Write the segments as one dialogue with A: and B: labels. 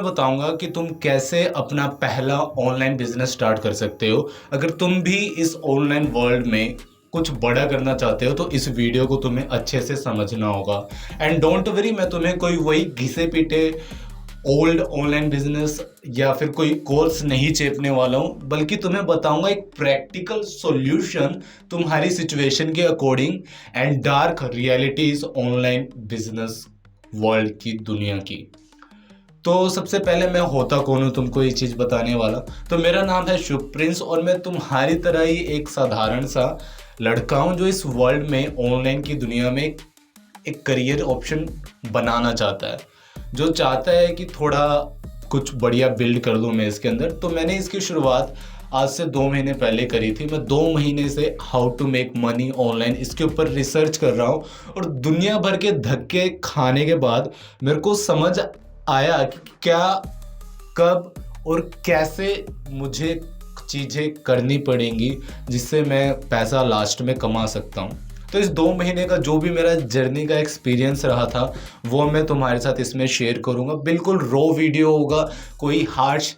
A: बताऊंगा कि तुम कैसे अपना पहला ऑनलाइन बिजनेस स्टार्ट कर सकते हो। अगर तुम भी इस ऑनलाइन वर्ल्ड में कुछ बड़ा करना चाहते हो तो इस वीडियो को तुम्हें अच्छे से समझना होगा। एंड डोंट वरी, मैं तुम्हें कोई वही घिसे पीटे ओल्ड ऑनलाइन बिजनेस या फिर कोई कोर्स नहीं चेपने वाला हूँ, बल्कि तुम्हें बताऊंगा एक प्रैक्टिकल सॉल्यूशन तुम्हारी सिचुएशन के according and dark realities online business world की दुनिया की। तो सबसे पहले मैं होता कौन हूँ तुमको ये चीज़ बताने वाला। तो मेरा नाम है शुभ प्रिंस और मैं तुम्हारी तरह ही एक साधारण सा लड़का हूँ जो इस वर्ल्ड में ऑनलाइन की दुनिया में एक करियर ऑप्शन बनाना चाहता है, जो चाहता है कि थोड़ा कुछ बढ़िया बिल्ड कर दूँ मैं इसके अंदर। तो मैंने इसकी शुरुआत आज से 2 महीने पहले करी थी। मैं 2 महीने से how to make money online इसके ऊपर रिसर्च कर रहा हूँ और दुनिया भर के धक्के खाने के बाद मेरे को समझ आया कि क्या, कब और कैसे मुझे चीज़ें करनी पड़ेंगी जिससे मैं पैसा लास्ट में कमा सकता हूँ। तो इस 2 महीने का जो भी मेरा जर्नी का एक्सपीरियंस रहा था वो मैं तुम्हारे साथ इसमें शेयर करूँगा। बिल्कुल रॉ वीडियो होगा, कोई हार्श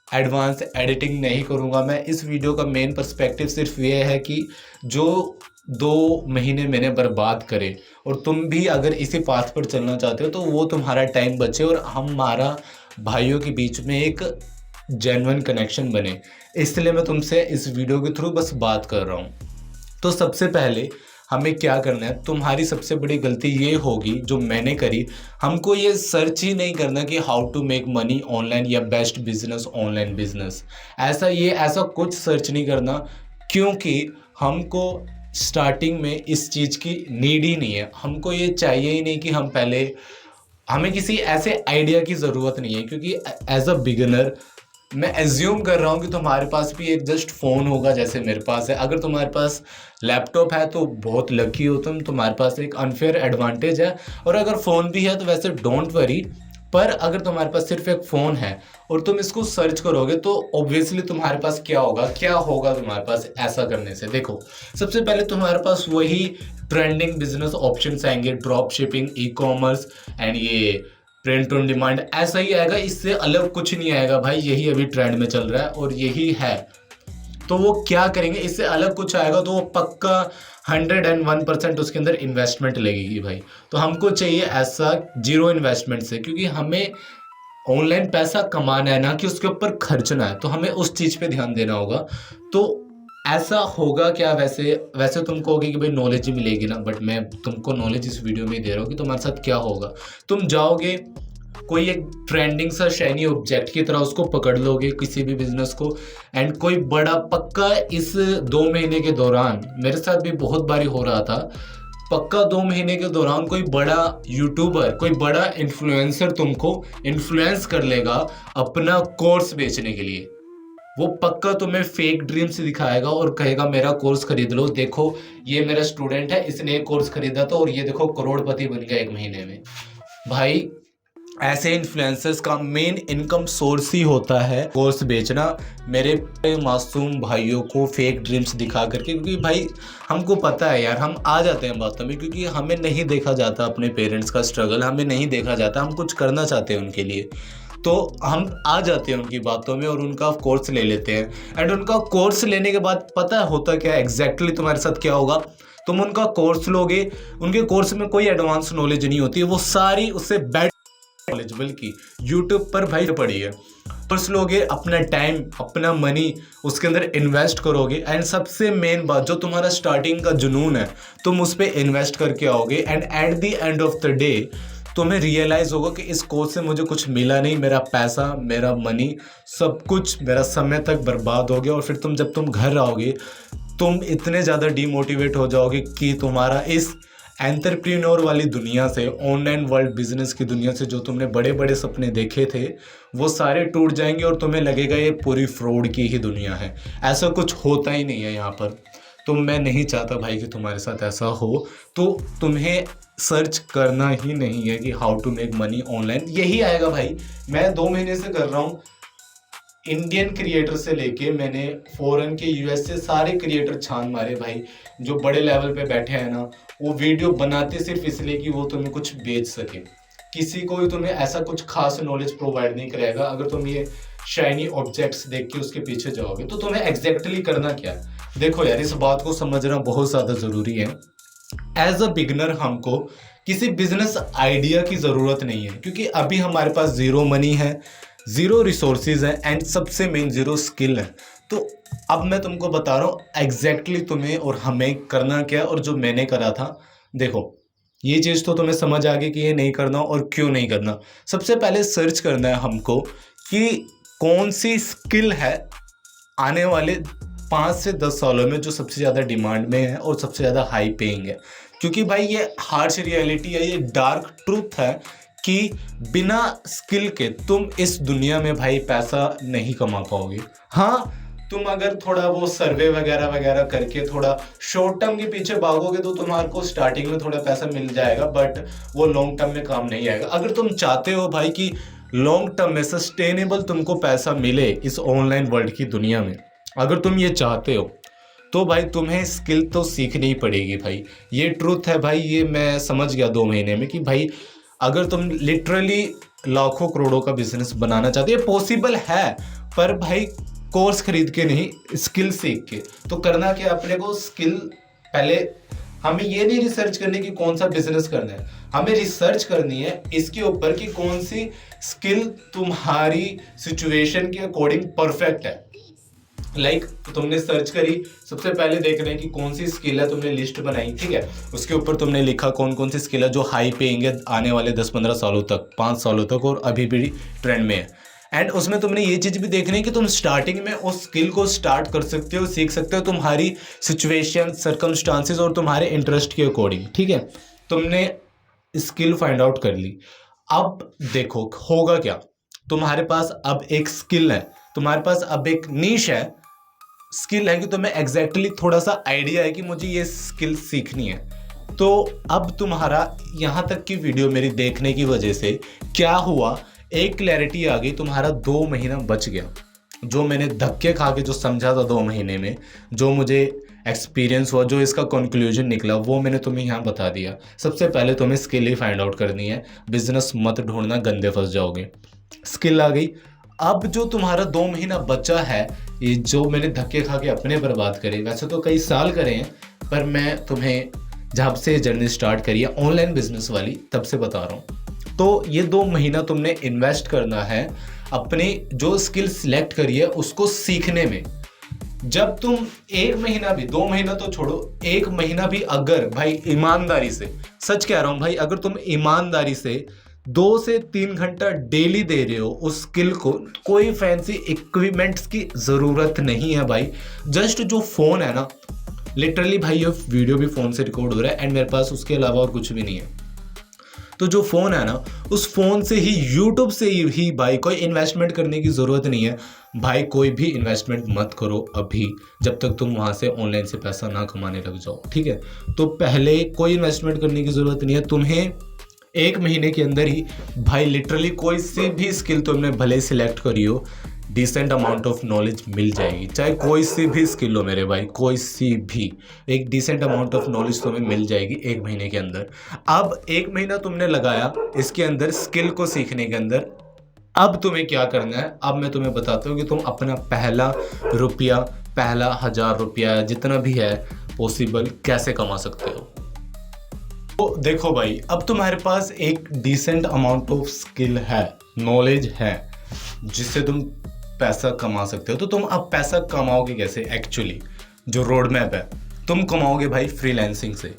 A: एडवांस एडिटिंग नहीं करूँगा मैं। इस वीडियो का मेन पर्सपेक्टिव सिर्फ ये है कि जो 2 महीने मैंने बर्बाद करे और तुम भी अगर इसी पाथ पर चलना चाहते हो तो वो तुम्हारा टाइम बचे और हमारा भाइयों के बीच में एक जेन्युइन कनेक्शन बने, इसलिए मैं तुमसे इस वीडियो के थ्रू बस बात कर रहा हूँ। तो सबसे पहले हमें क्या करना है, तुम्हारी सबसे बड़ी गलती ये होगी जो मैंने करी, हमको ये सर्च ही नहीं करना कि how to make money online या बेस्ट बिजनेस ऑनलाइन बिजनेस। ऐसा कुछ सर्च नहीं करना, क्योंकि हमको स्टार्टिंग में इस चीज़ की नीड ही नहीं है। हमको ये चाहिए ही नहीं कि हमें किसी ऐसे आइडिया की ज़रूरत नहीं है, क्योंकि एज अ बिगिनर मैं एज्यूम कर रहा हूँ कि तुम्हारे पास भी एक जस्ट फ़ोन होगा जैसे मेरे पास है। अगर तुम्हारे पास लैपटॉप है तो बहुत लकी हो तुम, तुम्हारे पास एक अनफेयर एडवांटेज है। और अगर फ़ोन भी है तो वैसे डोंट वरी, पर अगर तुम्हारे पास सिर्फ एक फ़ोन है और तुम इसको सर्च करोगे तो ऑब्वियसली तुम्हारे पास क्या होगा तुम्हारे पास ऐसा करने से। देखो, सबसे पहले तुम्हारे पास वही ट्रेंडिंग बिजनेस ऑप्शंस आएंगे, drop shipping, e commerce and ये प्रिंट ऑन डिमांड, ऐसा ही आएगा। इससे अलग कुछ नहीं आएगा भाई, यही अभी ट्रेंड में चल रहा है और यही है। तो वो क्या करेंगे, इससे अलग कुछ आएगा तो वो पक्का 101% उसके अंदर इन्वेस्टमेंट लगेगी भाई। तो हमको चाहिए ऐसा जीरो इन्वेस्टमेंट से, क्योंकि हमें ऑनलाइन पैसा कमाना है ना कि उसके ऊपर खर्चना है, तो हमें उस चीज़ पे ध्यान देना होगा। तो ऐसा होगा क्या, वैसे तुम कहोगे कि भाई नॉलेज ही मिलेगी ना, बट मैं तुमको नॉलेज इस वीडियो में दे रहा हूँ कि तुम्हारे साथ क्या होगा। तुम जाओगे कोई एक ट्रेंडिंग सा शाइनी ऑब्जेक्ट की तरह उसको पकड़ लोगे किसी भी बिजनेस को, एंड कोई बड़ा पक्का इस 2 महीने के दौरान, मेरे साथ भी बहुत बारी हो रहा था, पक्का 2 महीने के दौरान कोई बड़ा यूट्यूबर, कोई बड़ा इन्फ्लुएंसर तुमको इन्फ्लुएंस कर लेगा अपना कोर्स बेचने के लिए। वो पक्का तुम्हें फेक ड्रीम्स दिखाएगा और कहेगा मेरा कोर्स खरीद लो, देखो ये मेरा स्टूडेंट है, इसने एक कोर्स खरीदा था और ये देखो करोड़पति बन गया 1 महीने में। भाई, ऐसे इन्फ्लुएंसर्स का मेन इनकम सोर्स ही होता है कोर्स बेचना, मेरे मासूम भाइयों को फेक ड्रीम्स दिखा करके। क्योंकि भाई हमको पता है यार, हम आ जाते हैं बातों में, क्योंकि हमें नहीं देखा जाता अपने पेरेंट्स का स्ट्रगल, हमें नहीं देखा जाता, हम कुछ करना चाहते हैं उनके लिए, तो हम आ जाते हैं उनकी बातों में और उनका कोर्स ले लेते हैं। एंड उनका कोर्स लेने के बाद पता होता क्या एग्जैक्टली तुम्हारे साथ क्या होगा। तुम उनका कोर्स लोगे, उनके कोर्स में कोई एडवांस नॉलेज नहीं होती है, वो सारी उससे बेड नॉलेज बल्कि यूट्यूब पर भाई पड़ी है। कोर्स लोगे, अपना टाइम अपना मनी उसके अंदर इन्वेस्ट करोगे, एंड सबसे मेन बात जो तुम्हारा स्टार्टिंग का जुनून है तुम उस पर इन्वेस्ट करके आओगे, and at the end of the day तुम्हें रियलाइज़ होगा कि इस कोर्स से मुझे कुछ मिला नहीं, मेरा पैसा, मेरा मनी, सब कुछ, मेरा समय तक बर्बाद हो गया। और फिर जब तुम घर आओगे तुम इतने ज़्यादा डीमोटिवेट हो जाओगे कि तुम्हारा इस एंटरप्रेन्योर वाली दुनिया से, ऑनलाइन वर्ल्ड बिजनेस की दुनिया से जो तुमने बड़े बड़े सपने देखे थे वो सारे टूट जाएंगे और तुम्हें लगेगा ये पूरी फ्रॉड की ही दुनिया है। ऐसा कुछ होता ही नहीं है यहाँ पर। तो मैं नहीं चाहता भाई कि तुम्हारे साथ ऐसा हो। तो तुम्हें सर्च करना ही नहीं है कि how to make money online, यही आएगा भाई। मैं 2 महीने से कर रहा हूँ, इंडियन क्रिएटर से लेके मैंने फॉरेन के यूएस से सारे क्रिएटर छान मारे भाई, जो बड़े लेवल पे बैठे हैं ना, वो वीडियो बनाते सिर्फ इसलिए कि वो तुम्हें कुछ बेच सके। किसी को भी तुम्हें ऐसा कुछ खास नॉलेज प्रोवाइड नहीं करेगा। अगर तुम ये शाइनी ऑब्जेक्ट्स देख के उसके पीछे जाओगे तो तुम्हें एग्जैक्टली करना क्या है। देखो यार, इस बात को समझना बहुत ज़्यादा ज़रूरी है। एज अ बिगनर हमको किसी बिजनेस आइडिया की ज़रूरत नहीं है, क्योंकि अभी हमारे पास ज़ीरो मनी है, ज़ीरो रिसोर्सेज है, एंड सबसे मेन ज़ीरो स्किल है। तो अब मैं तुमको बता रहा हूँ एग्जैक्टली तुम्हें और हमें करना क्या है, और जो मैंने करा था। देखो, ये चीज़ तो तुम्हें समझ आ गई कि ये नहीं करना और क्यों नहीं करना। सबसे पहले सर्च करना है हमको कि कौन सी स्किल है आने वाले 5 से 10 सालों में जो सबसे ज़्यादा डिमांड में है और सबसे ज़्यादा हाई पेइंग है। क्योंकि भाई ये हार्श रियलिटी है, ये डार्क ट्रूथ है कि बिना स्किल के तुम इस दुनिया में भाई पैसा नहीं कमा पाओगे। हाँ, तुम अगर थोड़ा वो सर्वे वगैरह वगैरह करके थोड़ा शॉर्ट टर्म के पीछे भागोगे तो तुम्हारे को स्टार्टिंग में थोड़ा पैसा मिल जाएगा, बट वो लॉन्ग टर्म में काम नहीं आएगा। अगर तुम चाहते हो भाई कि लॉन्ग टर्म में सस्टेनेबल तुमको पैसा मिले इस ऑनलाइन वर्ल्ड की दुनिया में, अगर तुम ये चाहते हो तो भाई तुम्हें स्किल तो सीखनी ही पड़ेगी भाई। ये ट्रूथ है भाई, ये मैं समझ गया 2 महीने में कि भाई अगर तुम लिटरली लाखों करोड़ों का बिजनेस बनाना चाहते हो, पॉसिबल है, पर भाई कोर्स खरीद के नहीं, स्किल सीख के। तो करना क्या, अपने को स्किल पहले, हमें ये नहीं रिसर्च करनी कि कौन सा बिजनेस करना है, हमें रिसर्च करनी है इसके ऊपर कि कौन सी स्किल तुम्हारी सिचुएशन के अकॉर्डिंग परफेक्ट है। लाइक तुमने सर्च करी, सबसे पहले देख रहे हैं कि कौन सी स्किल है, तुमने लिस्ट बनाई, ठीक है, उसके ऊपर तुमने लिखा कौन कौन सी स्किल है जो हाई पेइंग है आने वाले 10-15 सालों तक, 5 सालों तक, और अभी भी ट्रेंड में है। एंड उसमें तुमने ये चीज़ भी देखनी है कि तुम स्टार्टिंग में उस स्किल को स्टार्ट कर सकते हो, सीख सकते हो तुम्हारी सिचुएशन, सर्कमस्टांसिस और तुम्हारे इंटरेस्ट के अकॉर्डिंग, ठीक है। तुमने स्किल फाइंड आउट कर ली। अब देखो होगा क्या, तुम्हारे पास अब एक स्किल है, तुम्हारे पास अब एक नीश है, स्किल है कि तुम्हें एग्जैक्टली थोड़ा सा आइडिया है कि मुझे ये स्किल सीखनी है। तो अब तुम्हारा यहाँ तक की वीडियो मेरी देखने की वजह से क्या हुआ, एक क्लैरिटी आ गई, तुम्हारा 2 महीना बच गया। जो मैंने धक्के खा के जो समझा था 2 महीने में, जो मुझे एक्सपीरियंस हुआ, जो इसका कंक्लूजन निकला, वो मैंने तुम्हें यहाँ बता दिया। सबसे पहले तुम्हें स्किल ही फाइंड आउट करनी है, बिजनेस मत ढूंढना, गंदे फंस जाओगे। स्किल आ गई। अब जो तुम्हारा 2 महीना बचा है, ये जो मैंने धक्के खा के अपने बर्बाद करे, वैसे तो कई साल करे हैं, पर मैं तुम्हें जब से जर्नी स्टार्ट करी है ऑनलाइन बिजनेस वाली, तब से बता रहा हूँ। तो ये 2 महीना तुमने इन्वेस्ट करना है अपने जो स्किल सिलेक्ट करी है उसको सीखने में। जब तुम 1 महीना भी, 2 महीना तो छोड़ो, 1 महीना भी अगर भाई ईमानदारी से, सच कह रहा हूँ भाई, अगर तुम ईमानदारी से 2 से 3 घंटा डेली दे रहे हो उस स्किल को, कोई फैंसी इक्विपमेंट्स की ज़रूरत नहीं है भाई। जस्ट जो फ़ोन है ना, लिटरली भाई ये वीडियो भी फ़ोन से रिकॉर्ड हो रहा है एंड मेरे पास उसके अलावा और कुछ भी नहीं है। तो जो फ़ोन है ना, उस फ़ोन से ही, यूट्यूब से ही भाई, कोई इन्वेस्टमेंट करने की ज़रूरत नहीं है भाई। कोई भी इन्वेस्टमेंट मत करो अभी, जब तक तुम वहाँ से ऑनलाइन से पैसा ना कमाने लग जाओ, ठीक है। तो पहले कोई इन्वेस्टमेंट करने की ज़रूरत नहीं है तुम्हें। 1 महीने के अंदर ही भाई लिटरली कोई सी भी स्किल तुमने भले सिलेक्ट करी हो, डिसेंट अमाउंट ऑफ नॉलेज मिल जाएगी। चाहे कोई सी भी स्किल हो मेरे भाई, कोई सी भी, एक डिसेंट अमाउंट ऑफ नॉलेज तुम्हें मिल जाएगी 1 महीने के अंदर। अब 1 महीना तुमने लगाया इसके अंदर, स्किल को सीखने के अंदर। अब तुम्हें क्या करना है, अब मैं तुम्हें बताता हूँ कि तुम अपना पहला रुपया, पहला 1000 रुपया, जितना भी है पॉसिबल, कैसे कमा सकते हो। तो देखो भाई, अब तुम्हारे पास एक डिसेंट अमाउंट ऑफ स्किल है, नॉलेज है, जिससे तुम पैसा कमा सकते हो। तो तुम अब पैसा कमाओगे कैसे, एक्चुअली जो रोड मैप है, तुम कमाओगे भाई फ्रीलांसिंग से।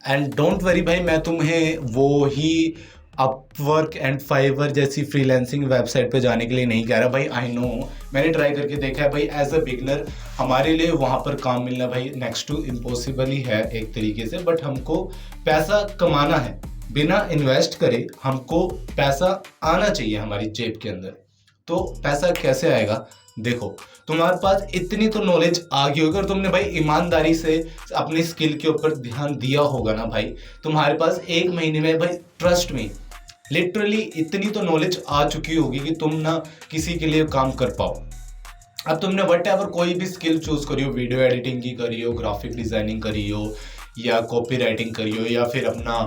A: एंड डोंट वरी भाई, मैं तुम्हें वो ही अपवर्क एंड फाइवर जैसी फ्रीलांसिंग वेबसाइट पे जाने के लिए नहीं कह रहा भाई। आई नो, मैंने ट्राई करके देखा है भाई, एज अ बिगनर हमारे लिए वहाँ पर काम मिलना भाई नेक्स्ट टू इम्पॉसिबल ही है एक तरीके से। बट हमको पैसा कमाना है, बिना इन्वेस्ट करे हमको पैसा आना चाहिए हमारी जेब के अंदर। तो पैसा कैसे आएगा, देखो तुम्हारे पास इतनी तो नॉलेज आ गई होगी, और तुमने भाई ईमानदारी से अपनी स्किल के ऊपर ध्यान दिया होगा ना भाई, तुम्हारे पास 1 महीने में भाई, ट्रस्ट में, लिटरली इतनी तो नॉलेज आ चुकी होगी कि तुम ना किसी के लिए काम कर पाओ। अब तुमने वट एवर कोई भी स्किल चूज करी हो, वीडियो एडिटिंग की करी हो, ग्राफिक डिजाइनिंग करी हो, या कॉपी राइटिंग करी हो, या फिर अपना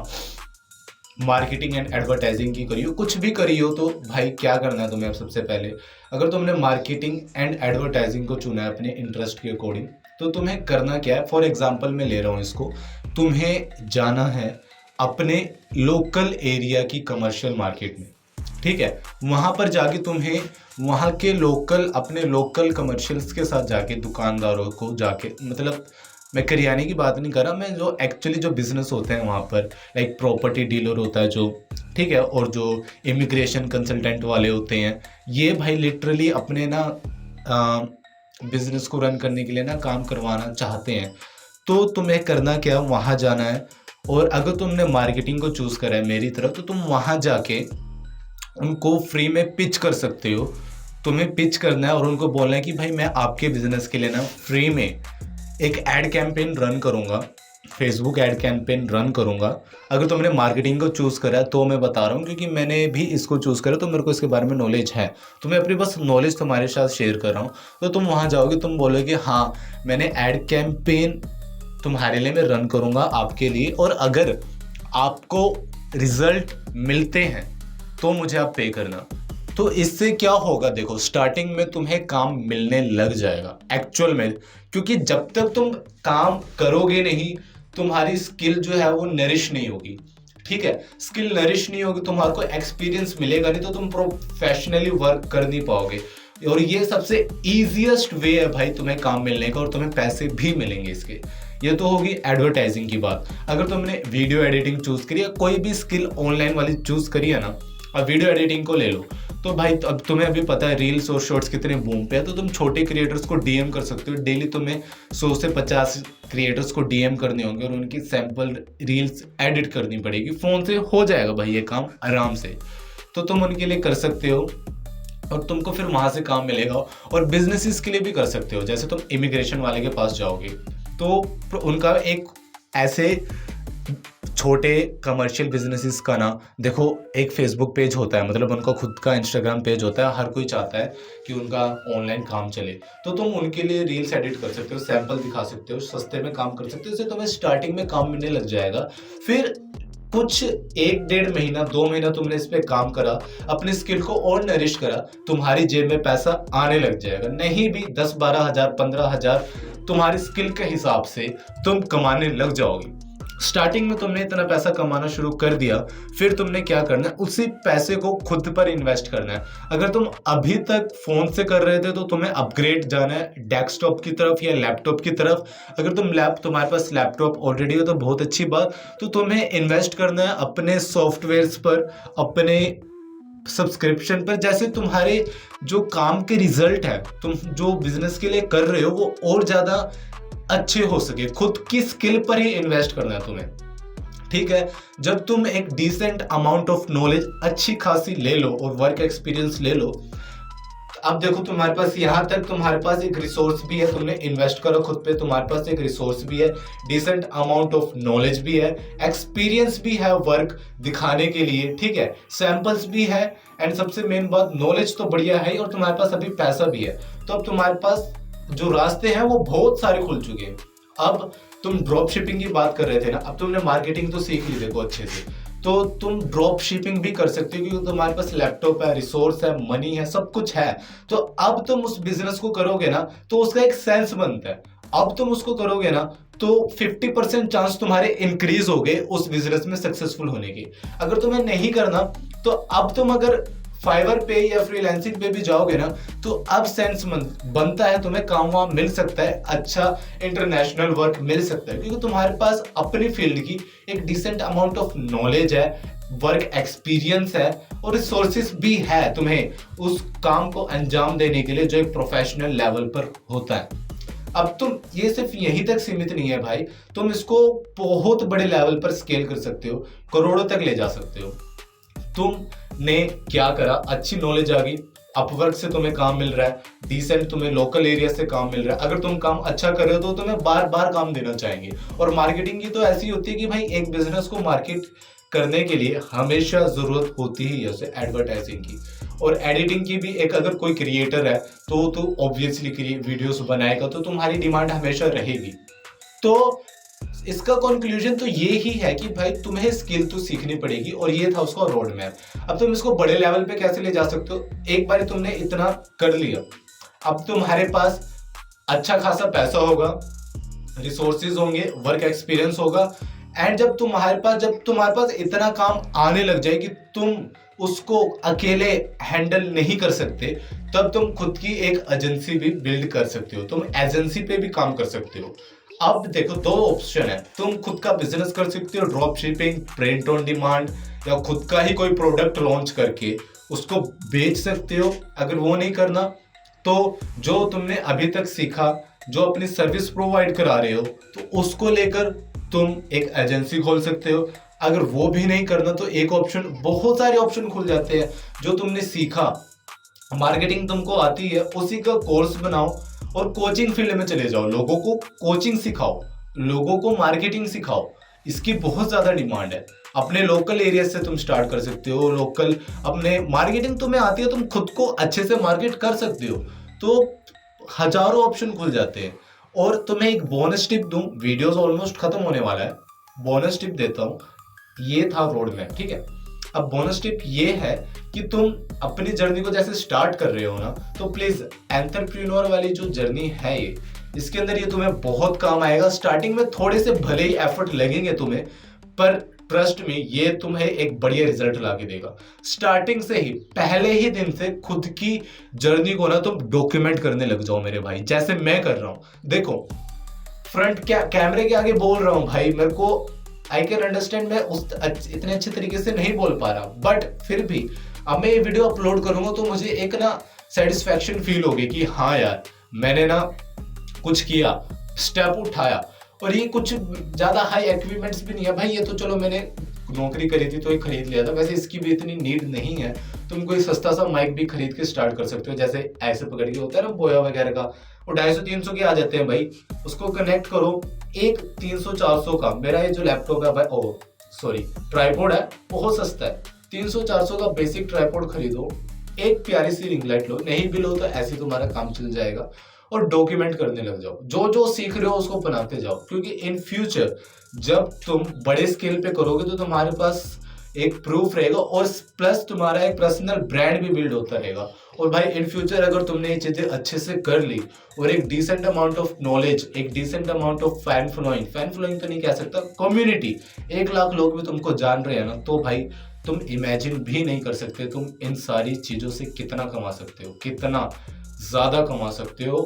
A: मार्केटिंग एंड एडवर्टाइजिंग की करी हो, कुछ भी करी हो, तो भाई क्या करना है तुम्हें। अब सबसे पहले अगर तुमने मार्केटिंग एंड एडवर्टाइजिंग को चुना है अपने इंटरेस्ट के अकॉर्डिंग, तो तुम्हें करना क्या है। फॉर एग्जांपल मैं ले रहा हूँ इसको, तुम्हें जाना है अपने लोकल एरिया की कमर्शियल मार्केट में, ठीक है। वहाँ पर जाके तुम्हें वहाँ के लोकल, अपने लोकल कमर्शियल्स के साथ जाके, दुकानदारों को जाके, मतलब मैं करियाने की बात नहीं कर रहा, मैं जो एक्चुअली जो बिजनेस होते हैं वहाँ पर, लाइक प्रॉपर्टी डीलर होता है जो, ठीक है, और जो इमिग्रेशन कंसल्टेंट वाले होते हैं, ये भाई लिटरली अपने ना बिजनेस को रन करने के लिए ना काम करवाना चाहते हैं। तो तुम्हें करना क्या, वहाँ जाना है। और अगर तुमने मार्केटिंग को चूज़ करा है मेरी तरफ, तो तुम वहाँ जाके उनको फ्री में पिच कर सकते हो। तुम्हें पिच करना है और उनको बोलना है कि भाई मैं आपके बिजनेस के लिए ना फ्री में एक एड कैंपेन रन करूँगा, फेसबुक एड कैंपेन रन करूँगा। अगर तुमने मार्केटिंग को चूज़ करा है तो मैं बता रहा हूँ, क्योंकि मैंने भी इसको चूज़ करा तो मेरे को इसके बारे में नॉलेज है, तो मैं अपनी बस नॉलेज तुम्हारे साथ शेयर कर रहा हूँ। तो तुम वहाँ जाओगे, तुम बोलोगे हाँ मैंने एड कैंपेन तुम्हारे लिए मैं रन करूँगा आपके लिए, और अगर आपको रिजल्ट मिलते हैं तो मुझे आप पे करना। तो इससे क्या होगा, देखो स्टार्टिंग में तुम्हें काम मिलने लग जाएगा एक्चुअल में, क्योंकि जब तक तुम काम करोगे नहीं, तुम्हारी स्किल जो है वो नरिश नहीं होगी, ठीक है। स्किल नरिश नहीं होगी, तुम्हारे को एक्सपीरियंस मिलेगा नहीं, तो तुम प्रोफेशनली वर्क कर नहीं पाओगे। और ये सबसे ईजिएस्ट वे है भाई तुम्हें काम मिलने का, और तुम्हें पैसे भी मिलेंगे इसके। ये तो होगी एडवर्टाइजिंग की बात। अगर तुमने वीडियो एडिटिंग चूज करी है, कोई भी स्किल ऑनलाइन वाली चूज करी है ना, अब वीडियो एडिटिंग को ले लो, तो भाई अब तुम्हें अभी पता है रील्स और शॉर्ट्स कितने बूम पे है, तो तुम छोटे क्रिएटर्स को डीएम कर सकते हो। डेली तुम्हें 100 से 50 क्रिएटर्स को डीएम करने होंगे और उनकी सैंपल रील्स एडिट करनी पड़ेगी। फ़ोन से हो जाएगा भाई ये काम आराम से, तो तुम उनके लिए कर सकते हो और तुमको फिर वहाँ से काम मिलेगा। और बिजनेसेस के लिए भी कर सकते हो, जैसे तुम इमिग्रेशन वाले के पास जाओगे तो उनका एक ऐसे छोटे कमर्शियल बिजनेसेस का ना, देखो एक फेसबुक पेज होता है, मतलब उनका खुद का इंस्टाग्राम पेज होता है, हर कोई चाहता है कि उनका ऑनलाइन काम चले, तो तुम उनके लिए रील्स एडिट कर सकते हो, सैंपल दिखा सकते हो, सस्ते में काम कर सकते हो। इससे तुम्हें स्टार्टिंग में काम मिलने लग जाएगा। फिर कुछ 1-1.5 महीना 2 महीना तुमने इस पे काम करा, अपनी स्किल को और नरिश करा, तुम्हारी जेब में पैसा आने लग जाएगा। नहीं भी 10-12 हज़ार 15 हज़ार तुम्हारी स्किल के हिसाब से तुम कमाने लग जाओगे। स्टार्टिंग में तुमने इतना पैसा कमाना शुरू कर दिया, फिर तुमने क्या करना है, उसी पैसे को खुद पर इन्वेस्ट करना है। अगर तुम अभी तक फोन से कर रहे थे तो तुम्हें अपग्रेड जाना है डेस्कटॉप की तरफ या लैपटॉप की तरफ। अगर तुम्हारे पास लैपटॉप ऑलरेडी हो तो बहुत अच्छी बात, तो तुम्हें इन्वेस्ट करना है अपने सॉफ्टवेयर्स पर, अपने सब्सक्रिप्शन पर। जैसे तुम्हारे जो काम के रिजल्ट है, तुम जो बिजनेस के लिए कर रहे हो, वो और ज्यादा अच्छे हो सके, खुद की स्किल पर ही इन्वेस्ट करना है तुम्हें, ठीक है। जब तुम एक डिसेंट अमाउंट ऑफ नॉलेज अच्छी खासी ले लो और वर्क एक्सपीरियंस ले लो, अब देखो तुम्हारे पास यहाँ तक तुम्हारे पास एक रिसोर्स भी है, तुमने इन्वेस्ट करो खुद पे, तुम्हारे पास एक रिसोर्स भी है, डिसेंट अमाउंट ऑफ नॉलेज भी है, एक्सपीरियंस भी है वर्क दिखाने के लिए, ठीक है, सैंपल्स भी है, एंड सबसे मेन बात नॉलेज तो बढ़िया है और तुम्हारे पास अभी पैसा भी है। तो अब तुम्हारे पास जो रास्ते हैं वो बहुत सारे खुल चुके हैं। अब तुम ड्रॉप शिपिंग की बात कर रहे थे ना, अब तुमने मार्केटिंग तो सीख ली देखो अच्छे से, तो तुम ड्रॉप शिपिंग भी कर सकते हो, क्योंकि तुम्हारे पास लैपटॉप है, रिसोर्स है, मनी है, सब कुछ है। तो अब तुम उस बिजनेस को करोगे ना तो उसका एक सेंस बनता है। अब तुम उसको करोगे ना तो 50% चांस तुम्हारे इंक्रीज हो गए उस बिजनेस में सक्सेसफुल होने के। अगर तुम्हें नहीं करना तो अब तुम अगर फाइवर पे या फ्रीलांसिंग पे भी जाओगे ना, तो अब सेंस बनता है, तुम्हें काम वहां मिल सकता है, अच्छा इंटरनेशनल वर्क मिल सकता है, क्योंकि तुम्हारे पास अपनी फील्ड की एक डिसेंट अमाउंट ऑफ नॉलेज है, वर्क एक्सपीरियंस है और रिसोर्सेज भी है तुम्हें उस काम को अंजाम देने के लिए जो एक प्रोफेशनल लेवल पर होता है। अब तुम ये सिर्फ यहीं तक सीमित नहीं है भाई, तुम इसको बहुत बड़े लेवल पर स्केल कर सकते हो, करोड़ों तक ले जा सकते हो। तुमने क्या करा, अच्छी नॉलेज आ गई, अपवर्क से तुम्हें काम मिल रहा है, डिसेंट तुम्हें लोकल एरिया से काम मिल रहा है। अगर तुम काम अच्छा कर रहे हो तो तुम्हें बार बार काम देना चाहेंगे। और मार्केटिंग की तो ऐसी होती है कि भाई एक बिजनेस को मार्केट करने के लिए हमेशा जरूरत होती ही है उसे एडवर्टाइजिंग की और एडिटिंग की भी। एक अगर कोई क्रिएटर है तो ऑब्वियसली वीडियोस बनाएगा, तो तुम्हारी डिमांड हमेशा रहेगी। तो इसका कंक्लूजन तो ये ही है कि भाई तुम्हें स्किल तो सीखनी पड़ेगी, और ये था उसका रोड मैप। अब तुम इसको बड़े लेवल पे कैसे ले जा सकते हो? एक बार तुमने इतना कर लिया, अब तुम्हारे पास अच्छा खासा पैसा होगा, रिसोर्सेज होंगे, वर्क एक्सपीरियंस होगा, एंड जब तुम्हारे पास इतना काम आने लग जाए कि तुम उसको अकेले हैंडल नहीं कर सकते, तब तुम खुद की एक एजेंसी भी बिल्ड कर सकते हो, तुम एजेंसी पे भी काम कर सकते हो। अब देखो दो ऑप्शन है, तुम खुद का बिजनेस कर सकते हो, drop shipping, print on demand, या खुद का ही कोई प्रोडक्ट लॉन्च करके उसको बेच सकते हो। अगर वो नहीं करना तो जो तुमने अभी तक सीखा, जो अपनी सर्विस प्रोवाइड करा रहे हो, तो उसको लेकर तुम एक एजेंसी खोल सकते हो। अगर वो भी नहीं करना तो एक ऑप्शन, बहुत सारे ऑप्शन खुल जाते हैं। जो तुमने सीखा, मार्केटिंग तुमको आती है, उसी का कोर्स बनाओ और कोचिंग फील्ड में चले जाओ, लोगों को कोचिंग सिखाओ, लोगों को मार्केटिंग सिखाओ। इसकी बहुत ज्यादा डिमांड है। अपने लोकल एरिया से तुम स्टार्ट कर सकते हो, लोकल अपने मार्केटिंग तुम्हें आती है, तुम खुद को अच्छे से मार्केट कर सकते हो, तो हजारों ऑप्शन खुल जाते हैं। और तुम्हें एक बोनस टिप दूं, वीडियोस ऑलमोस्ट खत्म होने वाला है, बोनस टिप देता हूं। ये था रोड मैप, ठीक है। अब बोनस टिप ये है कि तुम अपनी जर्नी को जैसे स्टार्ट कर रहे हो ना, तो प्लीज एंटरप्रेन्योर वाली जो जर्नी है ये, इसके अंदर ये तुम्हें बहुत काम आएगा। स्टार्टिंग में थोड़े से भले ही एफर्ट लगेंगे तुम्हें, पर ट्रस्ट में ये तुम्हें एक बढ़िया रिजल्ट ला के देगा। स्टार्टिंग से ही, पहले ही दिन से खुद की जर्नी को ना तुम डॉक्यूमेंट करने लग जाओ मेरे भाई, जैसे मैं कर रहा हूं। देखो फ्रंट कैमरे के आगे बोल रहा हूं भाई, मेरे को आई कैन अंडरस्टैंड, मैं इतने अच्छे तरीके से नहीं बोल पा रहा, बट फिर भी अब मैं ये वीडियो अपलोड करूंगा तो मुझे एक ना सेटिस्फैक्शन फील होगी कि हाँ यार, मैंने ना कुछ किया, स्टेप उठाया। और ये कुछ ज्यादा हाई इक्विपमेंट्स भी नहीं है भाई, ये तो चलो मैंने नौकरी करी थी तो ये खरीद लिया था, वैसे इसकी भी इतनी नीड नहीं है। तुम कोई सस्ता सा माइक भी खरीद के स्टार्ट कर सकते हो, जैसे ऐसे पकड़ के होता है ना बोया वगैरह का, वो 250-300 के आ जाते हैं भाई। उसको कनेक्ट करो, एक 300-400 का, मेरा ये जो लैपटॉप है भाई, ओ सॉरी ट्राइपॉड है, बहुत सस्ता है, 300-400 का बेसिक ट्राइपॉड खरीदो, एक प्यारी सी रिंग लाइट लो, नहीं भी लो तो ऐसे तुम्हारा काम चल जाएगा। और डॉक्यूमेंट करने लग जाओ, जो जो सीख रहे हो उसको बनाते जाओ, क्योंकि इन फ्यूचर जब तुम बड़े स्केल पे करोगे तो तुम्हारे पास एक प्रूफ रहेगा, और प्लस तुम्हारा एक पर्सनल ब्रांड भी बिल्ड होता रहेगा। और भाई इन फ्यूचर अगर तुमने ये चीजें अच्छे से कर ली, और एक डिसेंट अमाउंट ऑफ नॉलेज, एक decent amount of fan following तो नहीं कह सकता, कम्युनिटी, 1 लाख लोग भी तुमको जान रहे हैं ना, तो भाई तुम इमेजिन भी नहीं कर सकते तुम इन सारी चीजों से कितना कमा सकते हो, कितना ज्यादा कमा सकते हो।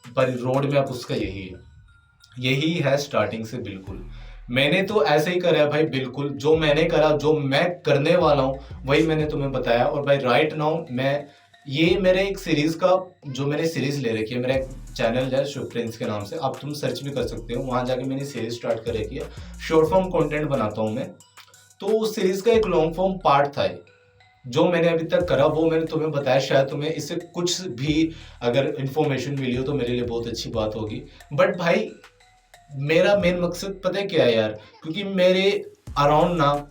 A: पर रोड मैप उसका यही है स्टार्टिंग से। बिल्कुल मैंने तो ऐसे ही करा है भाई, बिल्कुल जो मैंने करा, जो मैं करने वाला हूँ वही मैंने तुम्हें बताया। और भाई राइट नाउ मैं, ये मेरे एक सीरीज का, जो मैंने सीरीज ले रखी है, मेरा एक चैनल है शुभ प्रिंस के नाम से, आप तुम सर्च भी कर सकते हो, वहां जाके मैंने सीरीज स्टार्ट कर रखी है, शॉर्ट फॉर्म कंटेंट बनाता हूँ मैं। तो उस सीरीज का एक लॉन्ग फॉर्म पार्ट था जो मैंने अभी तक करा, वो मैंने तुम्हें बताया। शायद तुम्हें इससे कुछ भी अगर इंफॉर्मेशन मिली हो तो मेरे लिए बहुत अच्छी बात होगी। बट भाई मेरा मेन मकसद पता है क्या है यार, क्योंकि मेरे अराउंड ना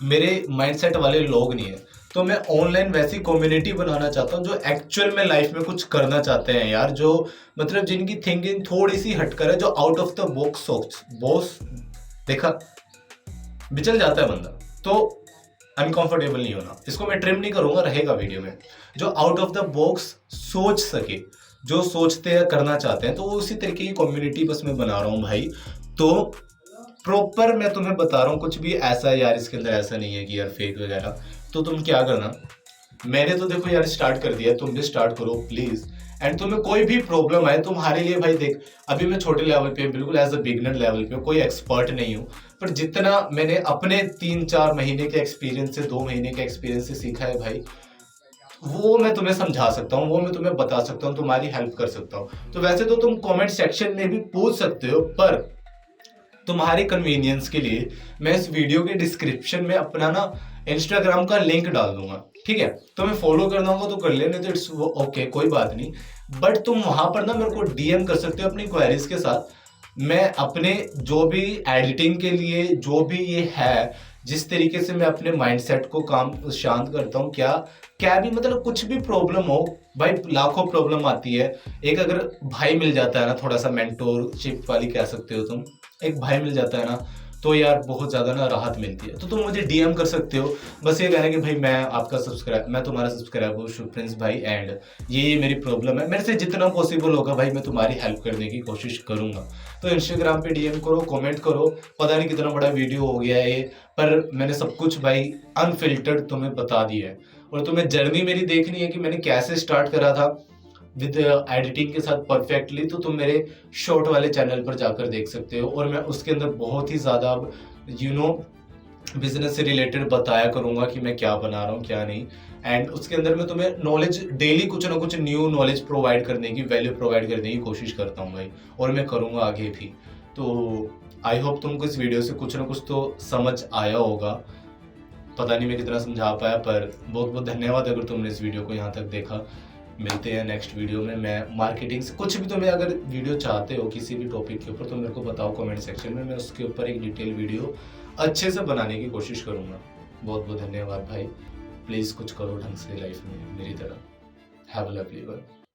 A: मेरे माइंडसेट वाले लोग नहीं है, तो मैं ऑनलाइन वैसी कम्युनिटी बनाना चाहता हूँ जो एक्चुअल में लाइफ में कुछ करना चाहते हैं यार, जो मतलब जिनकी थिंकिंग थोड़ी सी हटकर है, जो out of the box boss देखा बिचल जाता है बंदा, तो अनकंफर्टेबल नहीं होना। इसको मैं ट्रिम नहीं करूंगा, रहेगा वीडियो में। जो आउट ऑफ द बॉक्स सोच सके, जो सोचते हैं करना चाहते हैं, तो उसी तरीके की कम्युनिटी बस मैं बना रहा हूँ भाई। तो प्रॉपर मैं तुम्हें बता रहा हूँ, कुछ भी ऐसा यार इसके अंदर ऐसा नहीं है कि यार फेक वगैरह। तो तुम क्या करना, मैंने तो देखो यार स्टार्ट कर दिया, तुम भी स्टार्ट करो प्लीज। एंड तुम्हें कोई भी प्रॉब्लम आए, तुम्हारे लिए भाई देख, अभी मैं छोटे लेवल पे बिल्कुल एज अ बिगिनर लेवल पे, कोई एक्सपर्ट नहीं हूँ, पर जितना मैंने अपने 3-4 महीने के एक्सपीरियंस से, 2 महीने के एक्सपीरियंस से सीखा है भाई, वो मैं तुम्हें समझा सकता हूँ, वो मैं तुम्हें बता सकता हूँ, तुम्हारी हेल्प कर सकता हूँ। तो वैसे तो तुम कमेंट सेक्शन में भी पूछ सकते हो, पर तुम्हारे कन्वीनियंस के लिए मैं इस वीडियो के डिस्क्रिप्शन में अपना ना इंस्टाग्राम का लिंक डाल दूंगा, ठीक है। तुम्हें फॉलो करना होगा तो कर ले, नहीं तो इट्स ओके, कोई बात नहीं। बट तुम वहां पर ना मेरे को डीएम कर सकते हो अपनी क्वेरीज के साथ। मैं अपने जो भी एडिटिंग के लिए, जो भी ये है, जिस तरीके से मैं अपने माइंडसेट को काम शांत करता हूँ, क्या भी मतलब कुछ भी प्रॉब्लम हो भाई, लाखों प्रॉब्लम आती है, एक अगर भाई मिल जाता है ना, थोड़ा सा मेंटोरशिप वाली कह सकते हो तुम, एक भाई मिल जाता है ना, तो यार बहुत ज़्यादा ना राहत मिलती है। तो तुम मुझे डीएम कर सकते हो, बस ये कहना है कि भाई मैं तुम्हारा सब्सक्राइबर हूँ शुभप्रिंस भाई, एंड ये मेरी प्रॉब्लम है, मेरे से जितना पॉसिबल होगा भाई मैं तुम्हारी हेल्प करने की कोशिश करूंगा। तो इंस्टाग्राम पे डीएम करो, कमेंट करो। पता नहीं कितना बड़ा वीडियो हो गया है ये, पर मैंने सब कुछ भाई अनफिल्टर्ड तुम्हें बता दिया है। और तुम्हें जर्नी मेरी देखनी है कि मैंने कैसे स्टार्ट करा था विद एडिटिंग के साथ परफेक्टली, तो तुम मेरे शॉर्ट वाले चैनल पर जाकर देख सकते हो। और मैं उसके अंदर बहुत ही ज़्यादा अब बिजनेस से रिलेटेड बताया करूंगा कि मैं क्या बना रहा हूँ क्या नहीं। एंड उसके अंदर मैं तुम्हें नॉलेज डेली कुछ ना कुछ न्यू नॉलेज प्रोवाइड करने की, वैल्यू प्रोवाइड करने की कोशिश करता हूँ भाई, और मैं करूँगा आगे भी। तो आई होप तुमको इस वीडियो से कुछ ना कुछ तो समझ आया होगा। पता नहीं मैं कितना समझा पाया, पर बहुत बहुत धन्यवाद अगर तुमने इस वीडियो को यहाँ तक देखा। मिलते हैं नेक्स्ट वीडियो में। मैं मार्केटिंग से कुछ भी, तुम्हें अगर वीडियो चाहते हो किसी भी टॉपिक के ऊपर तो मेरे को बताओ कमेंट सेक्शन में, मैं उसके ऊपर एक डिटेल वीडियो अच्छे से बनाने की कोशिश करूँगा। बहुत बहुत धन्यवाद भाई। प्लीज़ कुछ करो ढंग से लाइफ में मेरी तरह। Have a lovely one.